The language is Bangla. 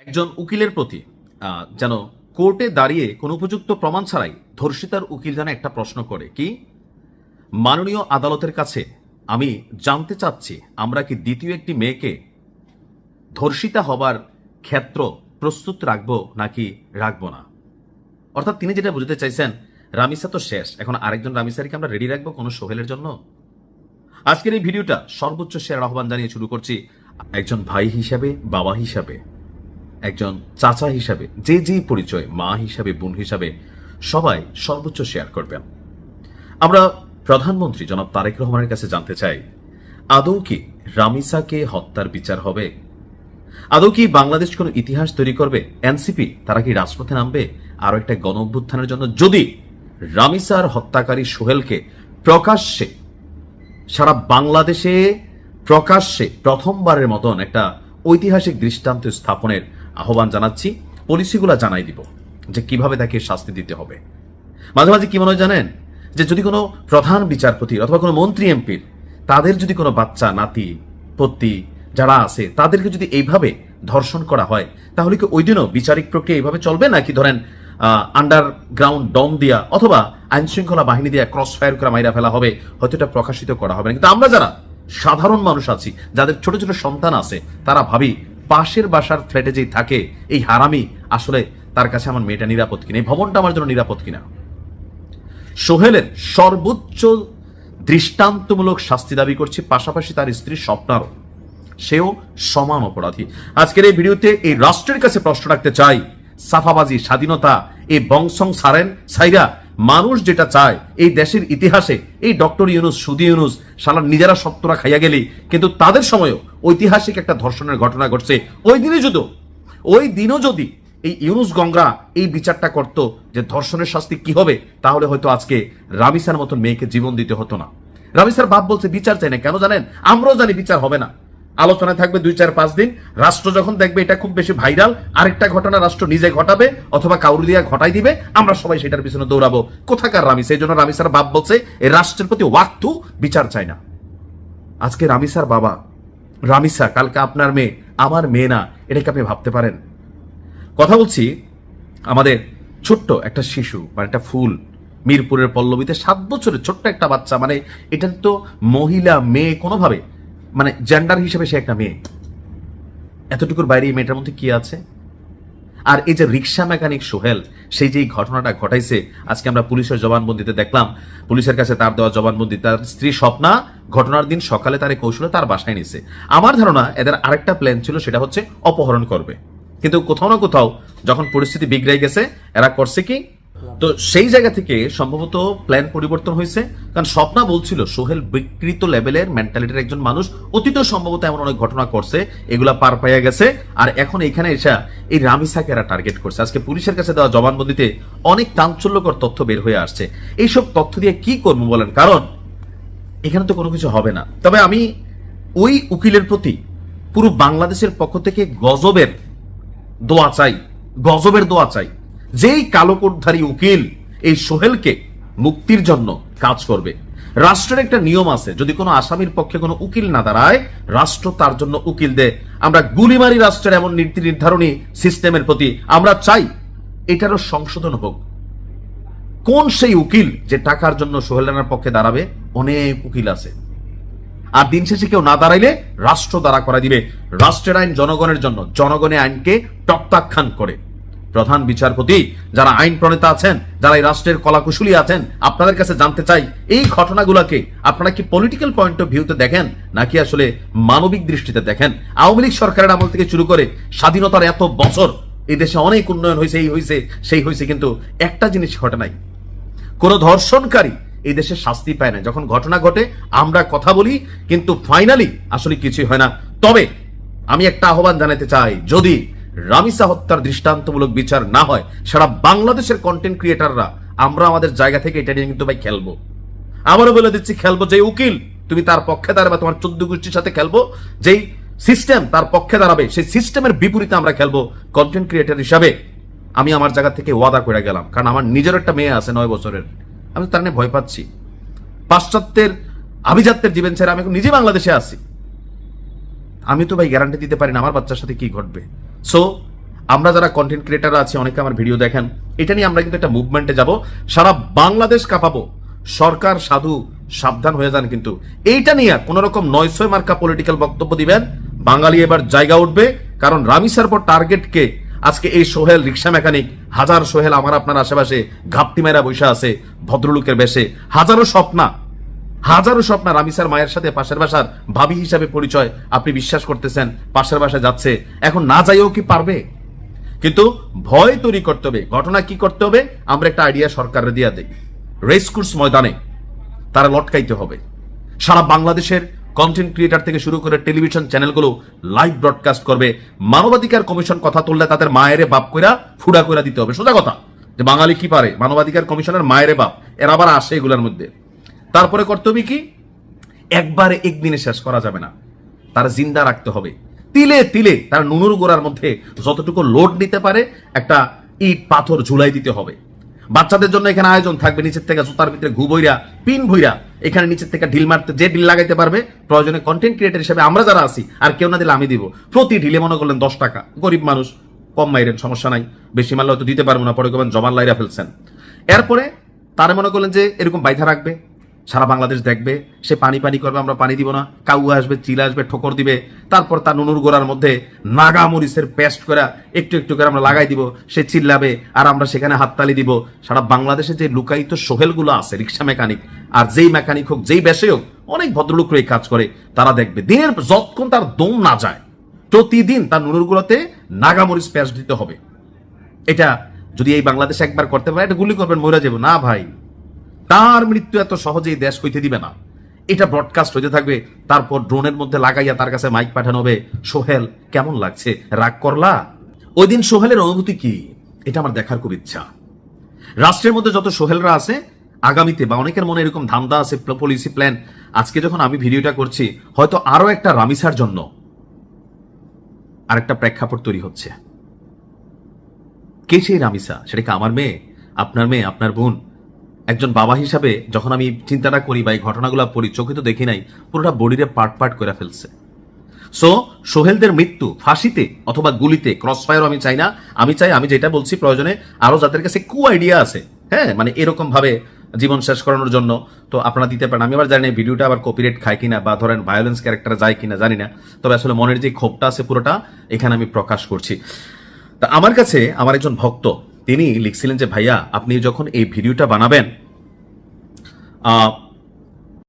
একজন উকিলের প্রতি যেন কোর্টে দাঁড়িয়ে কোনো উপযুক্ত প্রমাণ ছাড়াই ধর্ষিতার উকিল যেন একটা প্রশ্ন করে কি, মাননীয় আদালতের কাছে আমি জানতে চাচ্ছি আমরা কি দ্বিতীয় একটি মেয়েকে ধর্ষিতা হবার ক্ষেত্র প্রস্তুত রাখবো নাকি রাখবো না। অর্থাৎ তিনি যেটা বুঝতে চাইছেন, রামিসা তো শেষ, এখন আরেকজন রামিসারিকে আমরা রেডি রাখবো কোনো সোহেলের জন্য। আজকের এই ভিডিওটা সর্বোচ্চ শেয়ার আহ্বান জানিয়ে শুরু করছি। একজন ভাই হিসাবে, বাবা হিসাবে, একজন চাচা হিসাবে, যে যেই পরিচয়, মা হিসাবে, বোন হিসাবে, সবাই সর্বোচ্চ শেয়ার করবেন। আমরা প্রধানমন্ত্রী জনাব তারেক রহমানের কাছে জানতে চাই, আদৌ কি রামিসাকে হত্যার বিচার হবে? আদৌ কি বাংলাদেশ কোনো ইতিহাস তৈরি করবে? এনসিপি তারা কি রাজপথে নামবে আরো একটা গণ অভ্যুত্থানের জন্য, যদি রামিসার হত্যাকারী সোহেলকে প্রকাশ্যে সারা বাংলাদেশে প্রকাশ্যে প্রথমবারের মতন একটা ঐতিহাসিক দৃষ্টান্ত স্থাপনের আহ্বান জানাচ্ছি। পলিসিগুলা জানাই দিব যে কিভাবে তাকে শাস্তি দিতে হবে। মাঝে মাঝে কি মনে হয় জানেন, যে যদি কোনো প্রধান বিচারপতি অথবা কোনো মন্ত্রী এমপির তাদের যদি কোনো বাচ্চা নাতি পত্তি যারা আছে তাদেরকে যদি এইভাবে ধর্ষণ করা হয়, তাহলে কি ওই দিনও বিচারিক প্রক্রিয়া এইভাবে চলবে, নাকি ধরেন আন্ডারগ্রাউন্ড ডন দিয়া অথবা আইন শৃঙ্খলা বাহিনী দিয়া ক্রস ফায়ার করে মাইরা ফেলা হবে, হয়তো এটা প্রকাশিত করা হবে না। কিন্তু আমরা যারা সাধারণ মানুষ আছি, যাদের ছোট ছোট সন্তান আছে, তারা ভাবি পাশের বাসার ফ্ল্যাটে যেই থাকে এই হারামি, আসলে তার কাছে আমার মেয়েটা নিরাপদ কিনা, এই ভবনটা আমার জন্য নিরাপদ কিনা। সোহেলের সর্বোচ্চ দৃষ্টান্তমূলক শাস্তি দাবি করছি, পাশাপাশি তার স্ত্রী স্বপ্নারও, সেও সমান অপরাধী। আজকের এই ভিডিওতে এই রাষ্ট্রের কাছে প্রশ্ন রাখতে চাই, সাফাবাজি, স্বাধীনতা, এই বংশং সাইরা মানুষ যেটা চায় এই দেশের ইতিহাসে, এই ডক্টর ইউনুস, সুদি ইউনুস শালা নিজেরা সত্যরা খাইয়া গেলি, কিন্তু তাদের সময়ও ঐতিহাসিক একটা ধর্ষণের ঘটনা ঘটছে। ওই দিনও যদি এই ইউনুস গঙ্গা এই বিচারটা করত যে ধর্ষণের শাস্তি কি হবে, তাহলে হয়তো আজকে রামিসার মতন মেয়েকে জীবন দিতে হতো না। রামিসার বাপ বলছে বিচার চাই না, কেন জানেন? আমরাও জানি বিচার হবে না, আলোচনায় থাকবে 2-4-5 দিন। রাষ্ট্র যখন দেখবে এটা খুব বেশি ভাইরাল, আরেকটা ঘটনা রাষ্ট্র নিজে ঘটাবে অথবা কাউরি দিয়া ঘটাই দিবে, আমরা সবাই সেটার পিছনে দৌড়াবো। কোথাকার রামিসা? এই জন্য রামিসার বাপ বলছে এই রাষ্ট্রের প্রতি ওয়াক্তু বিচার চাই না। আজকে রামিসার বাবা, রামিসা কালকে আপনার মেয়ে, আমার মেয়ে না, এটাকে আপনি ভাবতে পারেন? কথা বলছি আমাদের ছোট্ট একটা শিশু, মানে একটা ফুল, মিরপুরের পল্লবীতে 7 বছরের ছোট্ট একটা বাচ্চা, মানে এটা তো মহিলা মেয়ে কোনোভাবে, মানে জেন্ডার হিসেবে সে একটা মেয়ে। এতটুকুর বাইরে এই মেয়েটার মধ্যে কি আছে? আর এই যে রিক্সা মেকানিক সোহেল, সেই যে ঘটনাটা ঘটাইছে, আজকে আমরা পুলিশের জবানবন্দিতে দেখলাম, পুলিশের কাছে তার দেওয়া জবানবন্দি, তার স্ত্রী স্বপ্না ঘটনার দিন সকালে তার কৌশলে তার বাসায় নিছে। আমার ধারণা এদের আরেকটা প্ল্যান ছিল, সেটা হচ্ছে অপহরণ করবে, কিন্তু কোথাও না কোথাও যখন পরিস্থিতি বিগড়ে গেছে, এরা করছে কি, তো সেই জায়গা থেকে সম্ভবত প্ল্যান পরিবর্তন হয়েছে। কারণ স্বপ্না বলছিল সোহেল বিকৃত লেভেলের মেন্টালিটির একজন মানুষ, অতীত সম্ভবত এমন অনেক ঘটনা করছে, এগুলা পার পাইয়া গেছে, আর এখন এখানে এসে এই রামিসাকে এরা টার্গেট করছে। আজকে পুলিশের কাছে দেওয়া জবানবন্দিতে অনেক চাঞ্চল্যকর তথ্য বের হয়ে আসছে। এইসব তথ্য দিয়ে কি করবো বলেন? কারণ এখানে তো কোনো কিছু হবে না। তবে আমি ওই উকিলের প্রতি পুরো বাংলাদেশের পক্ষ থেকে গজবের দোয়া চাই, যেই কালো কোটধারী উকিল এই সোহেলকে মুক্তির জন্য কাজ করবে। রাষ্ট্রের একটা নিয়ম আছে, যদি কোনো আসামির পক্ষে কোনো উকিল না দাঁড়ায়, রাষ্ট্র তার জন্য উকিল দেয়। আমরা গুলি মারি রাষ্ট্রের এমন নীতি নির্ধারণী সিস্টেমের প্রতি আমরা চাই এটারও সংশোধন হোক। কোন সেই উকিল যে টাকার জন্য সোহেল রানার পক্ষে দাঁড়াবে? অনেক উকিল আছে, আর দিন শেষে কেউ না দাঁড়াইলে রাষ্ট্র দাঁড়া করা দিবে। রাষ্ট্রের আইন জনগণের জন্য, জনগণের আইনকে প্রত্যাখ্যান করে। প্রধান বিচারপতি, যারা আইন প্রণেতা আছেন, যারা এই রাষ্ট্রের কলাকুশলী আছেন, আপনাদের কাছে জানতে চাই এই ঘটনাগুলোকে আপনারা কি পলিটিক্যাল পয়েন্ট অফ ভিউতে দেখেন নাকি আসলে মানবিক দৃষ্টিতে দেখেন? আওয়ামী লীগ সরকারের আমল থেকে শুরু করে স্বাধীনতার এত বছর এই দেশে অনেক উন্নয়ন হয়েছে, এই হয়েছে সেই হয়েছে, কিন্তু একটা জিনিস ঘটে নাই, কোন ধর্ষণকারী এই দেশে শাস্তি পায় না। যখন ঘটনা ঘটে আমরা কথা বলি, কিন্তু ফাইনালি আসলে কিছুই হয় না। তবে আমি একটা আহ্বান জানাতে চাই, যদি রামিসা হত্যার দৃষ্টান্তমূলক বিচার না হয়, সারা বাংলাদেশের কন্টেন্ট ক্রিয়েটাররা আমরা আমাদের জায়গা থেকে এটা নিয়ে কিন্তু ভাই খেলবো। আবারও বলে দিচ্ছি, খেলবো। যে উকিল তুমি তার পক্ষে দাঁড়াবে, তোমার 14 গোষ্ঠীর সাথে খেলবো। যেই সিস্টেম তার পক্ষে দাঁড়াবে, সেই সিস্টেমের বিপরীতে আমরা খেলবো। কন্টেন্ট ক্রিয়েটার হিসাবে আমি আমার জায়গা থেকে ওয়াদা করে গেলাম, কারণ আমার নিজের একটা মেয়ে আছে 9 বছরের, আমি তার নিয়ে ভয় পাচ্ছি। পাশ্চাত্যের আভিজাত্যের জীবন ছেড়ে আমি এখন নিজে বাংলাদেশে আছি, আমি তো ভাই গ্যারান্টি দিতে পারি না আমার বাচ্চার সাথে কি ঘটবে। সো আমরা যারা কন্টেন্ট ক্রিয়েটার আছি, অনেকে আমার ভিডিও দেখেন, এটা নিয়ে আমরা কিন্তু একটা মুভমেন্টে যাব, সারা বাংলাদেশ কাঁপাবো। সরকার সাধু সাবধান হয়ে যান, কিন্তু এইটা নিয়ে কোন রকম 900 মার্কা পলিটিক্যাল বক্তব্য দিবেন, বাঙালি এবার জায়গা উঠবে। কারণ রামিসার পর টার্গেটকে আজকে এই সোহেল রিক্সা মেকানিক, হাজার সোহেল আমার আপনার আশেপাশে ঘাপটি মেরা বৈশা আছে ভদ্রলোকের বেশে, হাজারো স্বপ্না রামিসার মায়ের সাথে পাশের বাসার ভাবি হিসাবে পরিচয়, আপনি বিশ্বাস করতেছেন পাশের বাসায় যাচ্ছে, এখন না যাইও কি পারবে? কিন্তু ভয় তৈরি করতে হবে। ঘটনা কি করতে হবে? আমরা একটা আইডিয়া সরকারের দিয়া দেই, রেসকোর্স ময়দানে তারা লটকাইতে হবে। সারা বাংলাদেশের কন্টেন্ট ক্রিয়েটার থেকে শুরু করে টেলিভিশন চ্যানেলগুলো লাইভ ব্রডকাস্ট করবে। মানবাধিকার কমিশন কথা তুললে তাদের মায়েরে বাপ কইরা ফুডা কইরা দিতে হবে। সোজা কথা, যে বাঙালি কি পারে, মানবাধিকার কমিশনের মায়েরে বাপ, এরা আবার আসে এগুলোর মধ্যে। তারপরে করতে হবে কি, একবারে একদিনে শেষ করা যাবে না, তারা জিন্দা রাখতে হবে। তিলে তিলে তার নুনুর গোড়ার মধ্যে যতটুকু লোড নিতে পারে একটা ইট পাথর ঝুলাই দিতে হবে। বাচ্চাদের জন্য এখানে আয়োজন থাকবে, নিচের থেকে জুতার ভিতরে ঘু বইরা পিন ভইরা এখানে নিচের থেকে ঢিল মারতে, যে ঢিল লাগাইতে পারবে প্রয়োজনে কন্টেন্ট ক্রিয়েটর হিসেবে আমরা যারা আছি, আর কেউ না দিলে আমি দিব। প্রতি ঢিলে মনে করলেন 10 টাকা, গরিব মানুষ কম মাইরেন, সমস্যা নাই, বেশি মারলে হয়তো দিতে পারবো না, পরে কবেন জমান লাইরা ফেলছেন। এরপরে তারা মনে করলেন যে এরকম বাইধা রাখবে, সারা বাংলাদেশ দেখবে, সে পানি পানি করবে, আমরা পানি দিব না, কাউয়া আসবে, চিলা আসবে, ঠোকর দিবে, তারপর তার নুনুর গোড়ার মধ্যে নাগা মরিচের পেস্ট করে একটু একটু করে আমরা লাগাই দিব, সে চিল্লাবে আর আমরা সেখানে হাততালি দিব। সারা বাংলাদেশে যে লুকায়িত সোহেলগুলো আছে, রিক্সা মেকানিক, আর যেই মেকানিক হোক, যেই বেশে হোক, অনেক ভদ্রলোক এই কাজ করে, তারা দেখবে দিনের যতক্ষণ তার দম না যায়, প্রতিদিন তার নুনুর গুলোতে নাগা মরিচ পেস্ট দিতে হবে। এটা যদি এই বাংলাদেশে একবার করতে পারে, এটা গুলি করবেন, মরে যাবো না ভাই, তার মৃত্যু এত সহজেই দেশ কইতে দিবে না। এটা ব্রডকাস্ট হইতে থাকবে, তারপর ড্রোনের মধ্যে লাগাইয়া তার কাছে মাইক পাঠানো হবে, সোহেল কেমন লাগছে, রাগ করলা? ওই দিন সোহেলের অনুভূতি কি, এটা আমার দেখার খুব ইচ্ছা। রাষ্ট্রের মধ্যে যত সোহেলরা আছে, আগামীতে বা অনেকের মনে এরকম ধান্দা আছে, পলিসি প্ল্যান, আজকে যখন আমি ভিডিওটা করছি, হয়তো আরো একটা রামিসার জন্য আরেকটা প্রেক্ষাপট তৈরি হচ্ছে। কে সেই রামিসা? সেটা কি আমার মেয়ে, আপনার মেয়ে, আপনার বোন? একজন বাবা হিসাবে যখন আমি চিন্তাটা করি বা এই ঘটনাগুলো পড়ি, চোখে তো দেখি নাই, পুরোটা বডিরে পার্ট পার্ট করে ফেলছে। সো সোহেলদের মৃত্যু ফাঁসিতে অথবা গুলিতে, ক্রস ফায়ারও আমি চাই না। আমি চাই, আমি যেটা বলছি, প্রয়োজনে আরো যাদের কাছে আইডিয়া আছে, হ্যাঁ, মানে এরকম ভাবে জীবন শেষ করানোর জন্য, তো আপনারা দিতে পারেন। আমি আবার জানি না ভিডিওটা আবার কপিরাইট খায় কিনা, বা ধরেন ভায়োলেন্স ক্যারেক্টারে যায় কিনা জানি না, তবে আসলে মনের যে ক্ষোভটা আছে পুরোটা এখানে আমি প্রকাশ করছি। তা আমার কাছে আমার একজন ভক্ত, তিনি লিখছিলেন যে ভাইয়া, আপনি যখন এই ভিডিওটা বানাবেন,